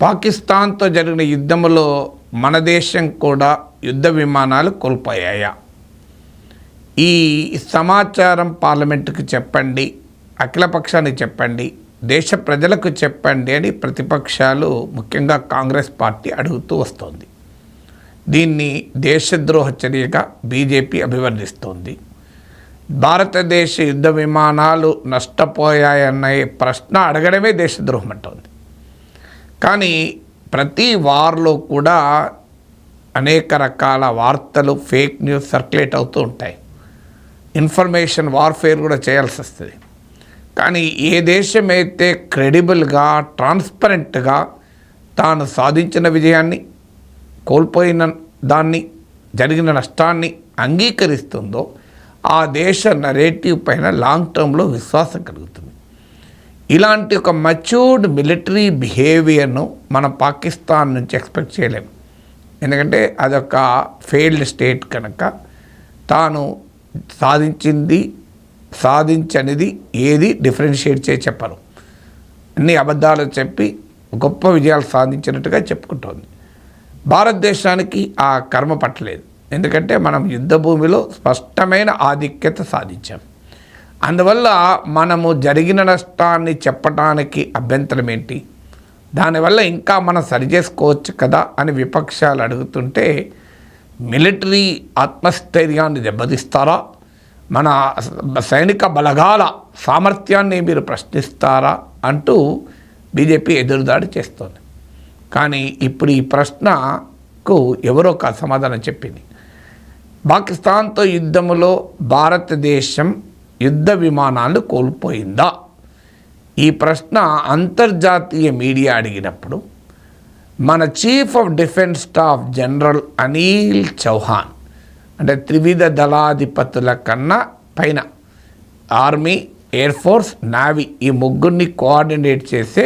పాకిస్తాన్తో జరిగిన యుద్ధంలో మన దేశం కూడా యుద్ధ విమానాలు కోల్పోయాయా? ఈ సమాచారం పార్లమెంటుకు చెప్పండి, అఖిలపక్షానికి చెప్పండి, దేశ ప్రజలకు చెప్పండి అని ప్రతిపక్షాలు ముఖ్యంగా కాంగ్రెస్ పార్టీ అడుగుతూ వస్తోంది. దీన్ని దేశద్రోహ చర్యగా బీజేపీ అభివర్ణిస్తోంది. భారతదేశ యుద్ధ విమానాలు నష్టపోయాయన్న ప్రశ్న అడగడమే దేశద్రోహం అంటోంది. కానీ ప్రతి వార్లో కూడా అనేక రకాల వార్తలు, ఫేక్ న్యూస్ సర్క్యులేట్ అవుతూ ఉంటాయి. ఇన్ఫర్మేషన్ వార్ఫేర్ కూడా చేయాల్సి వస్తుంది. కానీ ఏ దేశమైతే క్రెడిబుల్గా, ట్రాన్స్పరెంట్గా తాను సాధించిన విజయాన్ని, కోల్పోయిన దాన్ని, జరిగిన నష్టాన్ని అంగీకరిస్తుందో ఆ దేశ నరేటివ్ పైన లాంగ్ టర్మ్లో విశ్వాసం కలుగుతుంది. ఇలాంటి ఒక మచ్యూర్డ్ మిలిటరీ బిహేవియర్ను మన పాకిస్తాన్ నుంచి ఎక్స్పెక్ట్ చేయలేము. ఎందుకంటే అదొక ఫెయిల్డ్ స్టేట్ కనుక తాను సాధించింది, సాధించనిది ఏది డిఫరెన్షియేట్ చేసి చెప్పరు. అన్ని అబద్ధాలు చెప్పి గొప్ప విజయాలు సాధించినట్టుగా చెప్పుకుంటోంది. భారతదేశానికి ఆ కర్మ పట్టలేదు. ఎందుకంటే మనం యుద్ధ భూమిలో స్పష్టమైన ఆధిక్యత సాధించాం. అందువల్ల మనము జరిగిన నష్టాన్ని చెప్పడానికి అభ్యంతరం ఏంటి? దానివల్ల ఇంకా మనం సరిచేసుకోవచ్చు కదా అని విపక్షాలు అడుగుతుంటే, మిలిటరీ ఆత్మస్థైర్యాన్ని దెబ్బతీస్తారా, మన సైనిక బలగాల సామర్థ్యాన్ని మీరు ప్రశ్నిస్తారా అంటూ బీజేపీ ఎదురుదాడి చేస్తోంది. కానీ ఇప్పుడు ఈ ప్రశ్నకు ఎవరో ఒక సమాధానం చెప్పింది. పాకిస్తాన్తో యుద్ధంలో భారతదేశం యుద్ధ విమానాలు కోల్పోయిందా? ఈ ప్రశ్న అంతర్జాతీయ మీడియా అడిగినప్పుడు మన chief of defence staff general Anil Chauhan, అంటే త్రివిధ దళాధిపతుల కన్నా పైన ఆర్మీ, ఎయిర్ ఫోర్స్, నావీ ఈ ముగ్గురిని కోఆర్డినేట్ చేసే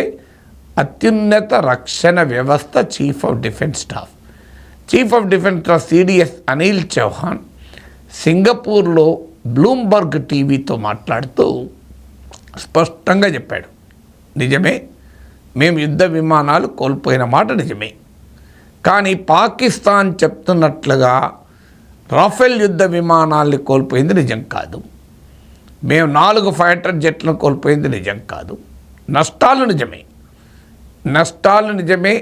అత్యున్నత రక్షణ వ్యవస్థ chief of defence staff CDS Anil Chauhan సింగపూర్లో బ్లూంబర్గ్ టీవీతో మాట్లాడుతూ స్పష్టంగా చెప్పాడు, నిజమే, మేము యుద్ధ విమానాలు కోల్పోయిన మాట నిజమే. కానీ పాకిస్తాన్ చెప్తున్నట్లుగా రాఫెల్ యుద్ధ విమానాల్ని కోల్పోయింది నిజం కాదు. మేము 4 ఫైటర్ జెట్లను కోల్పోయింది నిజం కాదు. నష్టాలు నిజమే.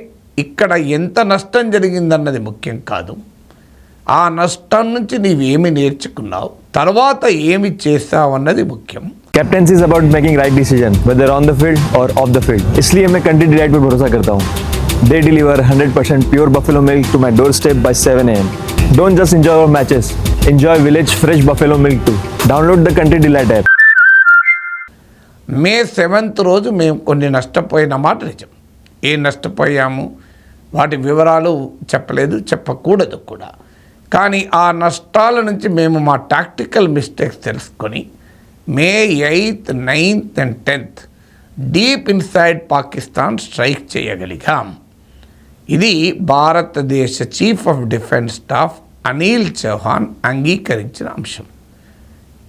ఇక్కడ ఎంత నష్టం జరిగిందన్నది ముఖ్యం కాదు. ఆ నష్టం నుంచి నీవేమి నేర్చుకున్నావు, తర్వాత ఏమి చేసావు అన్నది ముఖ్యం. Captaincy is about making right decision whether on the field और ऑफ द फील्ड. इसलिए मैं कंट्री डिलाइट पर भरोसा करता हूँ. They deliver 100% pure buffalo milk to my doorstep by 7 AM. Don't just enjoy our matches. Enjoy village fresh buffalo milk too. Download the Country Delight app. May 7th రోజు మేము కొన్ని నష్టపోయిన మాట నిజం. ఏం నష్టపోయాము వాటి వివరాలు చెప్పలేదు, చెప్పకూడదు కూడా. కానీ ఆ నష్టాల నుంచి మేము మా టాక్టికల్ మిస్టేక్స్ తెలుసుకొని May 8th, 9th and 10th deep inside Pakistan strike చేయగలిగాం. ఇది భారతదేశ chief of defence staff Anil Chauhan అంగీకరించిన అంశం.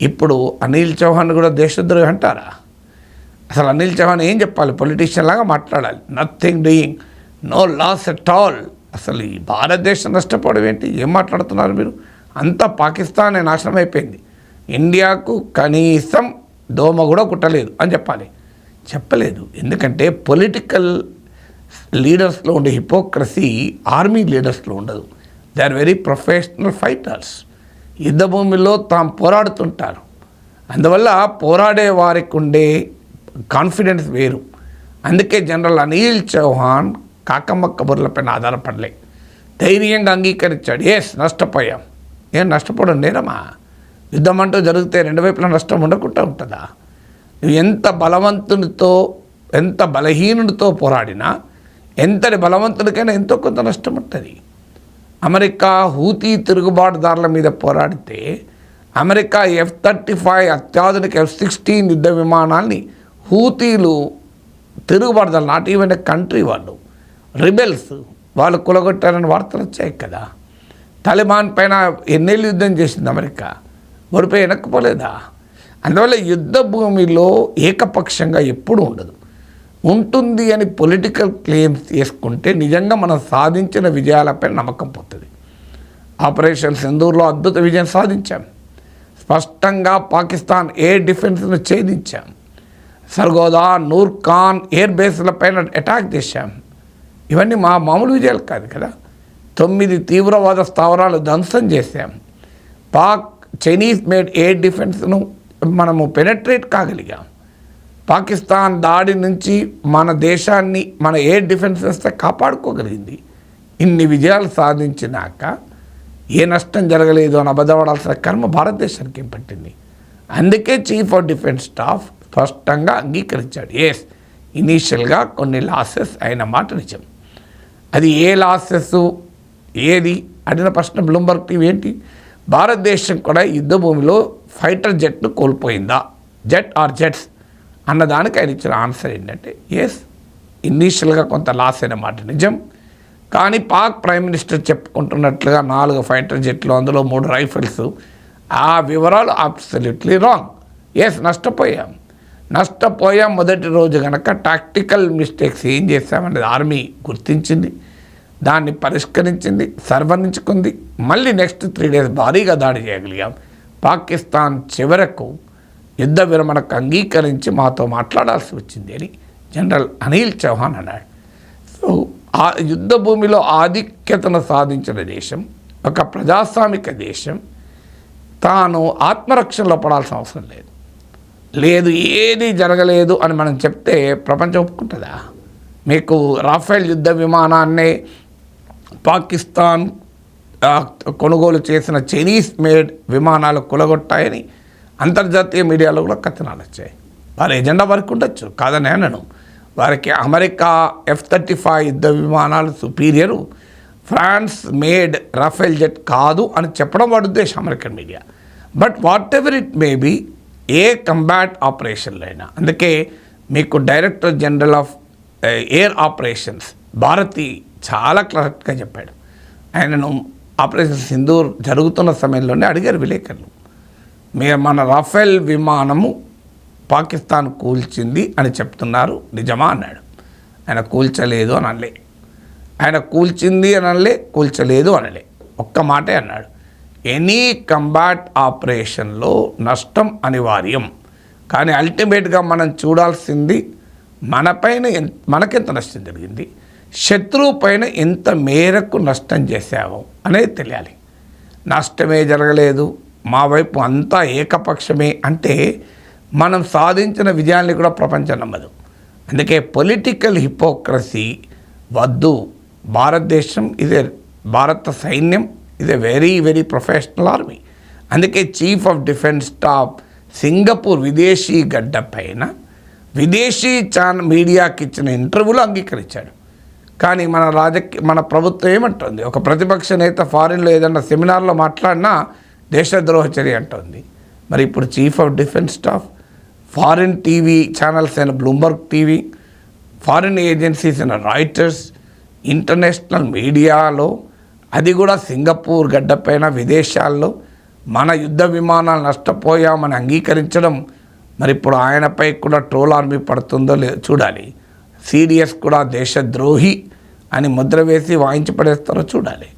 ఇప్పుడు అనిల్ చౌహాన్ కూడా దేశద్రోహి అంటారా? అసలు అనిల్ చౌహాన్ ఏం చెప్పాలి? పొలిటీషియన్ లాగా మాట్లాడాలి. Nothing doing, no loss at all. అసలు ఈ భారతదేశం నష్టపోవడం ఏంటి? ఏం మాట్లాడుతున్నారు మీరు? అంతా పాకిస్తాన్ నాశనం అయిపోయింది, ఇండియాకు కనీసం దోమ కూడా కుట్టలేదు అని చెప్పలేదు. ఎందుకంటే పొలిటికల్ లీడర్స్లో ఉండే హిపోక్రసీ ఆర్మీ లీడర్స్లో ఉండదు. They are very professional fighters. యుద్ధభూమిలో తాము పోరాడుతుంటారు. అందువల్ల పోరాడే వారికి ఉండే కాన్ఫిడెన్స్ వేరు. అందుకే జనరల్ అనిల్ చౌహాన్ కాకమ్మ కబుర్లపైన ఆధారపడలే, ధైర్యంగా అంగీకరించాడు. ఎస్, నష్టపోయాం. ఏం నష్టపోవడం నేరమా? యుద్ధం అంటూ జరిగితే రెండు వైపులా నష్టం ఉండకుండా ఉంటుందా? నువ్వు ఎంత బలవంతునితో, ఎంత బలహీనుడితో పోరాడినా, ఎంతటి బలవంతుడికైనా ఎంతో కొంత నష్టం ఉంటుంది. అమెరికా హూతీ తిరుగుబాటుదారుల మీద పోరాడితే అమెరికా F-35 అత్యాధునిక F-16 యుద్ధ విమానాల్ని హూతీలు తిరుగుబాటుదారులు, నాట్ ఈవెన్ ఏ కంట్రీ, వాళ్ళు రిబెల్స్, వాళ్ళు కులగొట్టారని వార్తలు వచ్చాయి కదా. తాలిబాన్ పైన ఎన్నేళ్ళు యుద్ధం చేసింది అమెరికా, ఓడిపోయి వెనక్కిపోలేదా? అందువల్ల యుద్ధ భూమిలో ఏకపక్షంగా ఎప్పుడూ ఉండదు. ఉంటుంది అని పొలిటికల్ క్లెయిమ్స్ చేసుకుంటే నిజంగా మనం సాధించిన విజయాలపై నమ్మకం పోతుంది. ఆపరేషన్ సింధూర్లో అద్భుత విజయం సాధించాం. స్పష్టంగా పాకిస్తాన్ ఎయిర్ డిఫెన్స్ను ఛేదించాం. సర్గోదా, నూర్ ఖాన్ ఎయిర్ బేస్లపైన అటాక్ చేశాం. ఇవన్నీ మామూలు విజయాలు కాదు కదా. 9 తీవ్రవాద స్థావరాలు ధ్వంసం చేశాం. పాక్ చైనీస్ మేడ్ ఎయిర్ డిఫెన్స్ను మనము పెనట్రేట్ కాగలిగాం. పాకిస్తాన్ దాడి నుంచి మన దేశాన్ని మన ఎయిర్ డిఫెన్స్ వ్యవస్థ కాపాడుకోగలిగింది. ఇన్ని విజయాలు సాధించినాక ఏ నష్టం జరగలేదు అని అబద్ధపడాల్సిన కర్మ భారతదేశానికి ఏం పట్టింది? అందుకే చీఫ్ ఆఫ్ డిఫెన్స్ స్టాఫ్ స్పష్టంగా అంగీకరించాడు. ఎస్, ఇనీషియల్గా కొన్ని లాసెస్ అయిన మాట నిజం. అది ఏ లాసెస్ ఏది అడిగిన ప్రశ్న బ్లూంబర్గ్ టీవీ ఏంటి, భారతదేశం కూడా యుద్ధ భూమిలో ఫైటర్ జెట్ను కోల్పోయిందా, జెట్ ఆర్ జెట్స్ అన్నదానికి ఆయన ఇచ్చిన ఆన్సర్ ఏంటంటే ఎస్, ఇనీషియల్గా కొంత లాస్ అయిన మాట నిజం. కానీ పాక్ ప్రైమ్ మినిస్టర్ చెప్పుకుంటున్నట్లుగా 4 ఫైటర్ జెట్లు, అందులో 3 రైఫిల్స్, ఆ వివరాలు అబ్సల్యూట్లీ రాంగ్. ఎస్, నష్టపోయాం. మొదటి రోజు కనుక టాక్టికల్ మిస్టేక్స్ ఏం చేశామనేది ఆర్మీ గుర్తించింది, దాన్ని పరిష్కరించింది, సర్వరించుకుంది. మళ్ళీ నెక్స్ట్ 3 days భారీగా దాడి చేయగలిగాం. పాకిస్తాన్ చివరకు యుద్ధ విరమణకు అంగీకరించి మాతో మాట్లాడాల్సి వచ్చింది అని జనరల్ అనిల్ చౌహాన్ అన్నాడు. సో ఆ యుద్ధ భూమిలో ఆధిక్యతను సాధించిన దేశం, ఒక ప్రజాస్వామిక దేశం, తాను ఆత్మరక్షణలో పడాల్సిన అవసరం లేదు, ఏది జరగలేదు అని మనం చెప్తే ప్రపంచం ఒప్పుకుంటుందా? మీకు రాఫెల్ యుద్ధ విమానాన్నే పాకిస్తాన్ కొనుగోలు చేసిన చైనీస్ మేడ్ విమానాలు కులగొట్టాయని అంతర్జాతీయ మీడియాలో కూడా కథనాలు వచ్చాయి. వారి ఎజెండా వరకు ఉండొచ్చు, కాదని అనను. వారికి అమెరికా F-35 యుద్ధ విమానాలు superior, France made Rafale jet కాదు అని చెప్పడం వాడి ఉద్దేశం American media. But whatever it may be, a combat ఆపరేషన్లో అయినా, అందుకే మీకు director general of air operations Bharti చాలా కరెక్ట్గా చెప్పాడు. ఆయనను ఆపరేషన్ సింధూర్ జరుగుతున్న సమయంలోనే అడిగారు విలేకరులు, మన రాఫెల్ విమానము పాకిస్తాన్ కూల్చింది అని చెప్తున్నారు, నిజమా అన్నాడు. ఆయన కూల్చలేదు అని అనలే, ఆయన కూల్చింది అని అనలే, కూల్చలేదు అనలే, ఒక్క మాటే అన్నాడు. ఎనీ కంబాట్ ఆపరేషన్లో నష్టం అనివార్యం, కానీ అల్టిమేట్గా మనం చూడాల్సింది మనకెంత నష్టం జరిగింది, శత్రువు పైన ఎంత మేరకు నష్టం చేసాము అనేది తెలియాలి. నష్టమే జరగలేదు, మా వైపు అంతా ఏకపక్షమే అంటే మనం సాధించిన విజయాన్ని కూడా ప్రపంచం నమ్మదు. అందుకే పొలిటికల్ హిపోక్రసీ వద్దు. భారత సైన్యం ఇది వెరీ వెరీ ప్రొఫెషనల్ ఆర్మీ. అందుకే chief of defence staff Singapore విదేశీ గడ్డ పైన విదేశీ మీడియాకి ఇచ్చిన ఇంటర్వ్యూలో అంగీకరించాడు. కానీ మన ప్రభుత్వం ఏమంటుంది, ఒక ప్రతిపక్ష నేత ఫారిన్లో ఏదన్నా సెమినార్లో మాట్లాడినా దేశద్రోహ చర్య అంటుంది. మరి ఇప్పుడు chief of defence staff foreign TV channels అయిన బ్లూంబర్గ్ టీవీ, ఫారిన్ ఏజెన్సీస్ అయిన రాయిటర్స్, ఇంటర్నేషనల్ మీడియాలో, అది కూడా సింగపూర్ గడ్డపైన విదేశాల్లో మన యుద్ధ విమానాలు నష్టపోయామని అంగీకరించడం, మరి ఇప్పుడు ఆయనపై కూడా ట్రోల్ ఆర్మీ పడుతుందో లేదో చూడాలి. సిడిఎస్ కూడా దేశద్రోహి అని ముద్ర వేసి వాయించి పడేస్తారో చూడాలి.